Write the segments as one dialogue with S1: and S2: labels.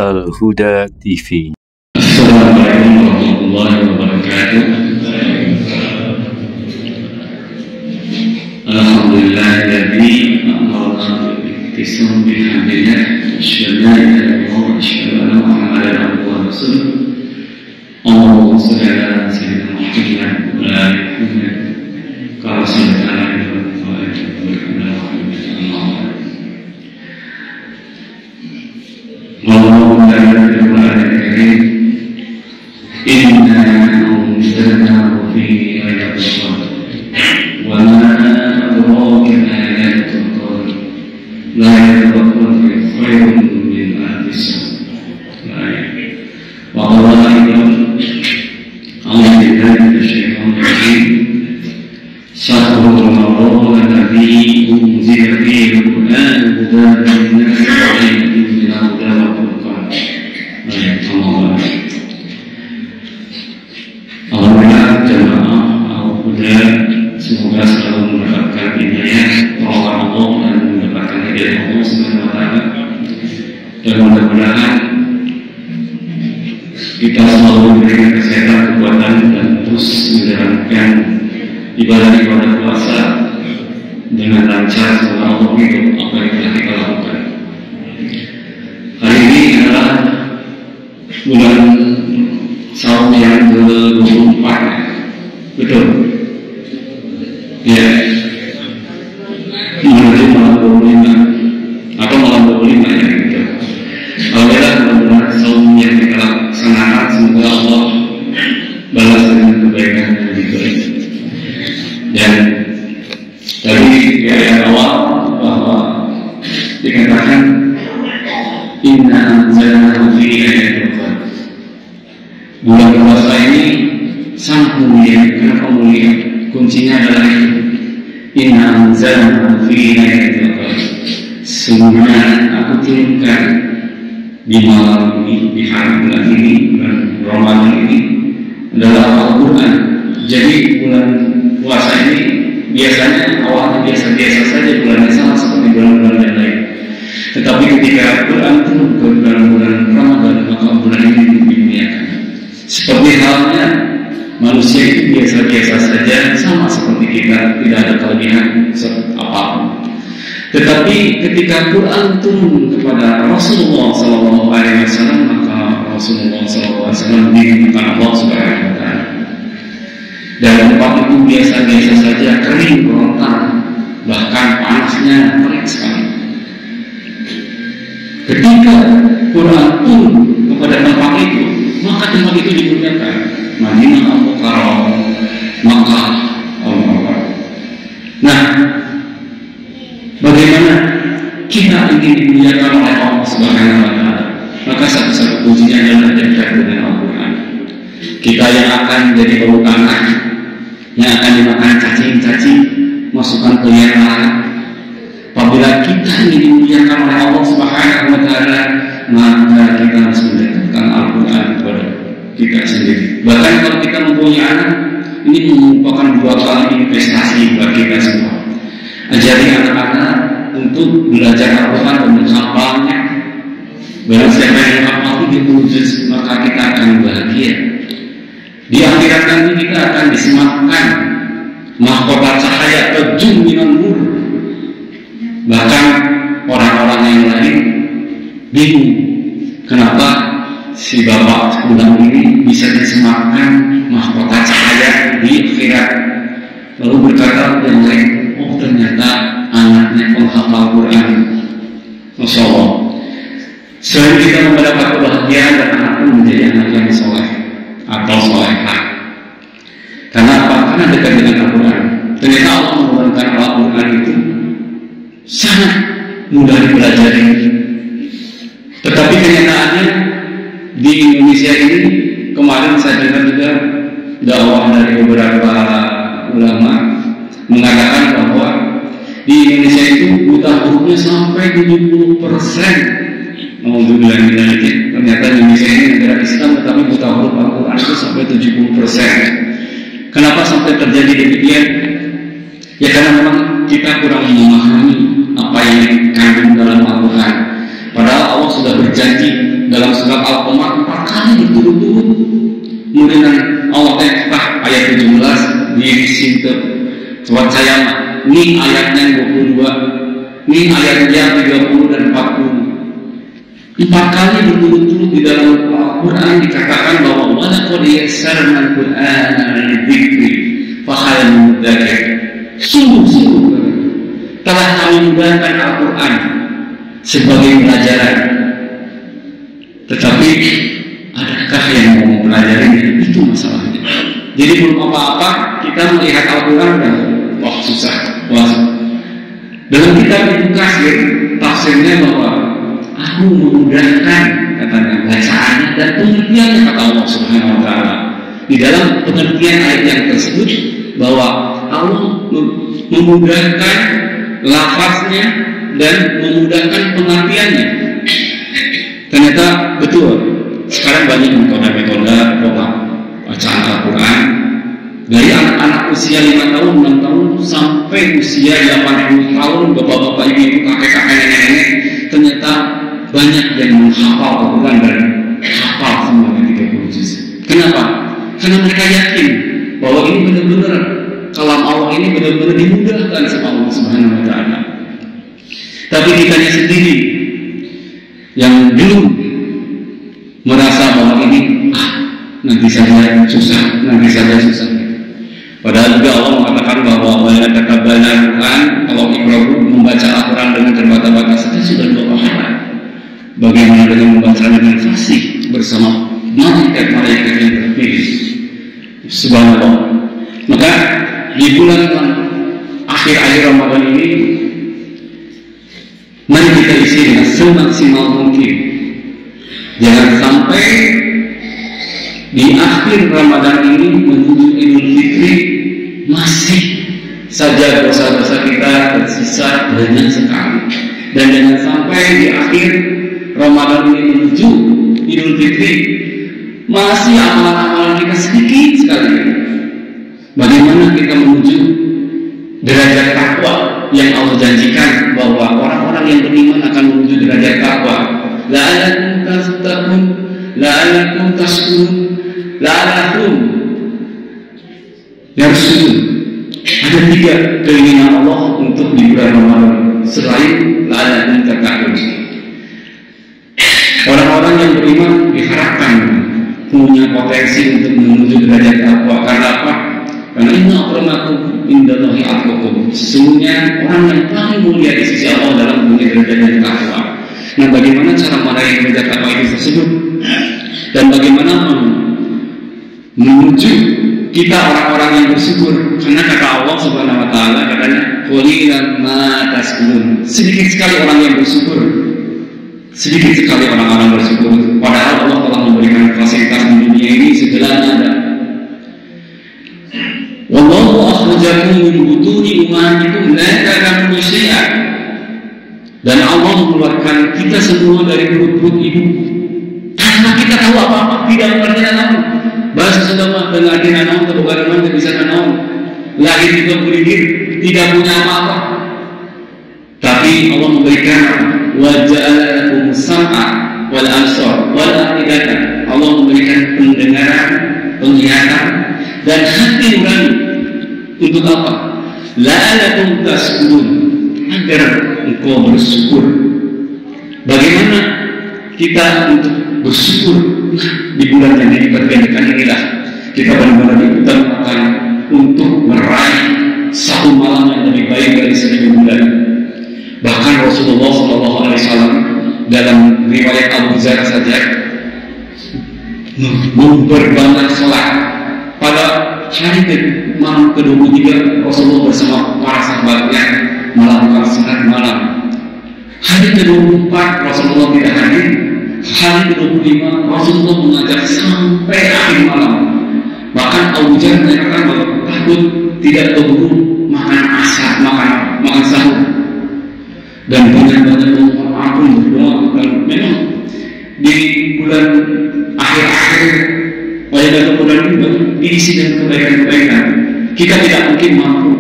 S1: Al-Huda TV.
S2: Assalamualaikum warahmatullahi wabarakatuh. Alhamdulillahilladzi amarna bil-ittisam bihamdillah asyhadu an la ilaha illallah wa asyhadu anna Muhammadan abduhu wa rasuluh. Allahumma shalli ala sayyidina Muhammad wa ala ali Muhammad kama shallaita ala Ibrahim wa ala ali Ibrahim. Allahumma barik إنا أنزلناه في ليلة القدر وما أدراك ما ليلة القدر ليلة القدر خير من ألف شهر. وقال أيضا أعوذ بالله من الشيطان الرجيم شهر رمضان الذي أنزل فيه القرآن هدى للناس وبينات من الهدى والفرقان. Alhamdulillah jemaah Al-Huda semoga selalu mendapatkan hidayah rahmat Allah dan mendapatkan hidayah Allah Subhanahu wa taala. Dan mudah-mudahan kita selalu diberikan kesehatan, kekuatan dan terus menjalankan ibadah-ibadah puasa dengan lancar semoga Allah itu apa yang telah kita lakukan. Hari ini adalah bulan Saum yang ke-24, betul? Ya, menuju malam 25 atau malam 25 ya gitu. Alhamdulillah benar-benar saum yang kita laksanakan semoga Allah balas dengan kebaikan yang lebih baik. Dan dari ayat awal bahwa dikatakan inna anzalnahu fi lailatul qadar. Bulan puasa ini sangat mulia. Kenapa mulia? Kuncinya adalah inna anzalnahu fi lailatul qadar. Sungguhnya aku turunkan di malam ini, di hari bulan ini, bulan Ramadan ini adalah Al-Quran. Jadi bulan puasa ini biasanya awalnya biasa-biasa saja, bulannya sama seperti bulan-bulan yang lain. Tetapi ketika Al-Quran turun ke bulan-bulan Ramadan, maka bulan ini dimuliakan. Seperti halnya manusia itu biasa-biasa saja, sama seperti kita, tidak ada kelebihan apapun. Tetapi ketika Quran turun kepada Rasulullah SAW, maka Rasulullah SAW dimuliakan Allah Subhanahu wa taala. Dan tempat itu biasa-biasa saja, kering, kerontang, bahkan panasnya terik sekali. Ketika Quran turun kepada tempat itu, maka tempat itu dimuliakan. Madinah Al-Mukarramah, Makkah Al-Mukarramah. Nah, bagaimana kita ingin dimuliakan oleh Allah Subhanahu wa taala? Maka satu-satu kuncinya adalah dekat dengan Al-Quran. Kita yang akan jadi bau tanah, yang akan dimakan cacing-cacing, masukkan ke liang lahat. Apabila kita ingin dimuliakan oleh Allah Subhanahu wa taala, maka kita harus mendekatkan Al-Quran kepada kita sendiri. Bahkan kalau kita mempunyai anak, ini merupakan 2 kali investasi buat kita semua. Ajari anak-anak untuk belajar Al-Quran dan menghafalnya. Barang siapa yang menghafal 30 juz, maka kita akan bahagia. Di akhirat nanti kita akan disematkan mahkota cahaya tajum minan nur. Bahkan orang-orang yang lain bingung kenapa si bapak undang ini bisa disematkan mahkota cahaya di akhirat. Lalu berkata yang lain, oh ternyata anaknya penghafal Quran. Masya Allah. Selain kita mendapat kebahagiaan dan anak pun menjadi anak yang soleh atau solehah. Karena apa? Karena dekat dengan Al-Quran. Ternyata Allah menurunkan Al-Quran itu sangat mudah dipelajari. Tetapi kenyataannya di Indonesia ini, kemarin saya dengar juga dakwah dari beberapa ulama mengatakan bahwa di Indonesia itu buta hurufnya sampai 70%. Ternyata Indonesia ini negara Islam tetapi buta huruf Al-Quran itu sampai 70%. Kenapa sampai terjadi demikian? Ya karena memang kita kurang memahami apa yang dikandung dalam Al-Quran. Padahal Allah sudah berjanji dalam Buat saya mah, ini ayatnya 22, ini ayatnya 30 dan 40. 4 kali berturut-turut di dalam Al-Quran dikatakan bahwa walaqad yassarna al-Qur'ana lidzikri fahal min mudzakir. Sungguh-sungguh telah kami mudahkan Al-Quran sebagai pelajaran. Tetapi adakah yang mau mempelajarinya? Itu masalahnya. Jadi belum apa-apa kita melihat Al-Quran dan wah susah. Dalam kitab Ibnu Katsir tafsirnya bahwa aku memudahkan katanya bacaannya dan pengertiannya kata Allah Subhanahu wa taala. Di dalam pengertian ayat yang tersebut bahwa Allah memudahkan lafaznya dan memudahkan pengertiannya. Ternyata betul. Sekarang banyak metode-metode bacaan Al-Quran dari anak-anak usia 5 tahun, 6 tahun sampai usia 80 tahun, bapak-bapak, ibu-ibu, kakek-kakek, nenek-nenek, ternyata banyak yang menghafal Al-Quran dan hafal semuanya 30 juz. Kenapa? Karena mereka yakin bahwa ini benar-benar kalam Allah ini benar-benar dimudahkan sama Allah Subhanahu wa taala. Tapi kitanya sendiri yang belum merasa bahwa ini nanti saja susah. Padahal juga Allah mengatakan bahwa wala takabbala Al-Quran, kalau ikhrabu membaca Al-Quran dengan terbata-bata saja sudah 2 pahala. Bagaimana dengan membaca dengan fasih bersama malaikat-malaikat yang terpilih? Subhanallah. Maka di bulan akhir Ramadan ini mari kita isi dengan semaksimal mungkin. Jangan sampai di akhir Ramadan ini menuju Idul Fitri masih saja dosa-dosa kita tersisa banyak sekali. Dan jangan sampai di akhir Ramadan ini menuju Idul Fitri masih amalan-amalan kita sedikit sekali. Bagaimana kita menuju derajat takwa yang Allah janjikan bahwa orang-orang yang beriman akan menuju derajat takwa. La'alakum tattaqun, la'alakum tashkurun, la'alakum yarshudun. Ada 3 keinginan Allah untuk di bulan Ramadan selain la'alakum tattaqun. Orang-orang yang beriman diharapkan punya potensi untuk menuju derajat takwa. Karena apa? Karena inna akramakum indallahi atqakum. Sesungguhnya orang yang paling mulia di sisi Allah dalam dunia derajat takwa. Nah, bagaimana cara meraih derajat takwa itu tersebut? Dan bagaimana menuju kita orang-orang yang bersyukur? Karena kata Allah Subhanahu wa taala katanya, "Qalilan ma tashkurun." Sedikit sekali orang yang bersyukur. Sedikit sekali orang-orang bersyukur. Padahal Allah telah memberikan fasilitas di dunia ini segalanya ada. Wallahu akhrajakum min butuni ummatikum la ta'lamuna syai'an. Dan Allah mengeluarkan kita semua dari perut-perut ibu tanpa kita tahu apa-apa, tidak mengerti naon. Bahasa Sunda mah teu ngarti naon, teu boga naon, teu bisa naon. Lahir juga kuligir, tidak punya apa-apa. Tapi Allah memberikan wa ja'ala lakum sam'a wal absar wal afidata. Allah memberikan pendengaran, penglihatan dan hati nurani. Untuk apa? La'alakum tashkurun, agar engkau bersyukur. Bagaimana kita untuk bersyukur di bulan yang diperkenalkan inilah kita benar-benar diutamakan untuk meraih satu malam yang lebih baik dari 1000 bulan. Bahkan Rasulullah SAW dalam riwayat Abu Dzar saja memperbanyak sholat. Pada hari malam ke-23 Rasulullah bersama para sahabatnya melakukan sholat malam. Hari ke-24 Rasulullah tidak hadir. Hari ke-25 Rasulullah mengajak sampai akhir malam. Bahkan Abu Dzar menyatakan bahwa takut tidak keburu makan asar, makan sahur. Dan banyak-banyak memohon ampun berdoa. Dan memang di bulan akhir-akhir pada bulan ini diisi dengan kebaikan-kebaikan. Kita tidak mungkin mampu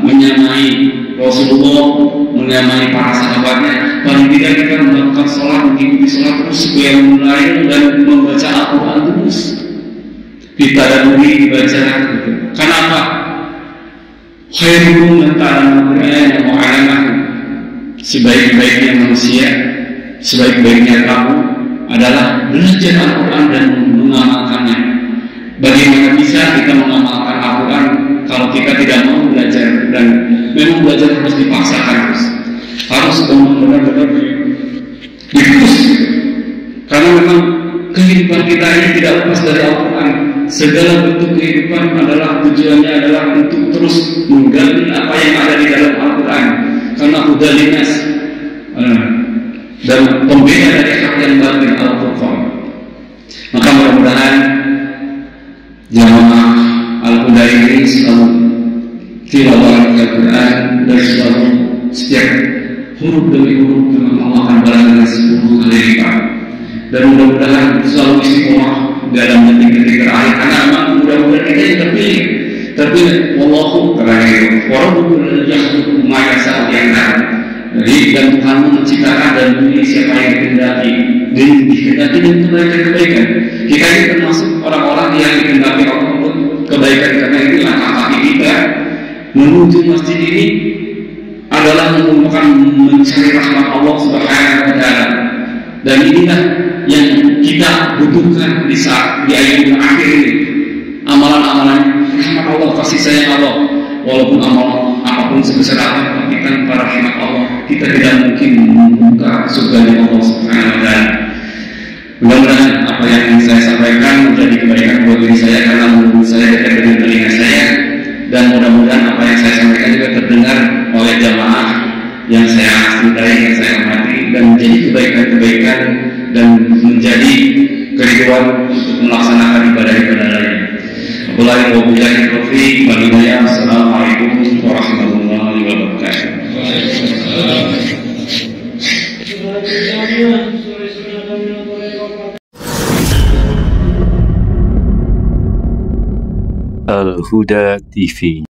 S2: menyamai Rasulullah, menyamai para sahabatnya. Paling tidak kita melakukan sholat, mengikuti sholat terus supaya mulai dan membaca Al-Quran terus. Kita dan dibaca. Kenapa? khairukum man ta'allama al-Qur'ana wa 'allamahu. Sebaik-baiknya manusia, sebaik-baiknya kamu adalah belajar Al-Quran dan mengamalkannya. Bagaimana bisa kita mengamalkan Al-Quran kalau kita tidak mau belajar? Dan memang belajar harus dipaksakan, harus benar-benar diputus, karena memang kehidupan kita ini tidak lepas dari Al-Quran. Segala bentuk kehidupan adalah tujuannya adalah untuk terus menggali apa yang ada di dalam Al-Quran, karena udah linas dan pembeda dari hak yang batin Al-Quran. Maka mudah-mudahan jamaah Al-Huda ini selalu tilawah Al-Quran dan selalu setiap huruf demi huruf memang Allah akan balas dengan 10 kali lipat. Dan mudah-mudahan selalu istiqomah dalam detik-detik terakhir, karena memang mudah-mudahan kita yang terpilih. Wallahu terakhir warahmatullahi wabarakatuh mayasa yang ada. Jadi dan Tuhan menciptakan dan memilih siapa yang dikehendaki dan kebaikan. Kita ini termasuk orang-orang yang dikehendaki Allah untuk kebaikan, karena itu langkah kaki kita menuju masjid ini adalah merupakan mencari rahmat Allah Subhanahu wa Ta'ala. Dan inilah yang kita butuhkan di saat di ayat akhir ini. Amalan-amalan rahmat Allah, kasih sayang Allah. Walaupun amalan apapun sebesar apa, tapi tanpa rahmat Allah kita tidak mungkin membuka surga Allah Subhanahu wa Ta'ala. Mudah-mudahan apa yang saya sampaikan menjadi kebaikan buat diri saya, karena menurut saya dekat dengan telinga saya, dan mudah-mudahan apa yang saya sampaikan juga terdengar oleh jamaah yang saya cintai, yang saya hormati, dan menjadi kebaikan-kebaikan dan menjadi kerinduan untuk melaksanakan ibadah-ibadah lain. Wabillahi taufiq wal hidayah. Assalamualaikum warahmatullahi wabarakatuh.
S1: Al-Huda TV.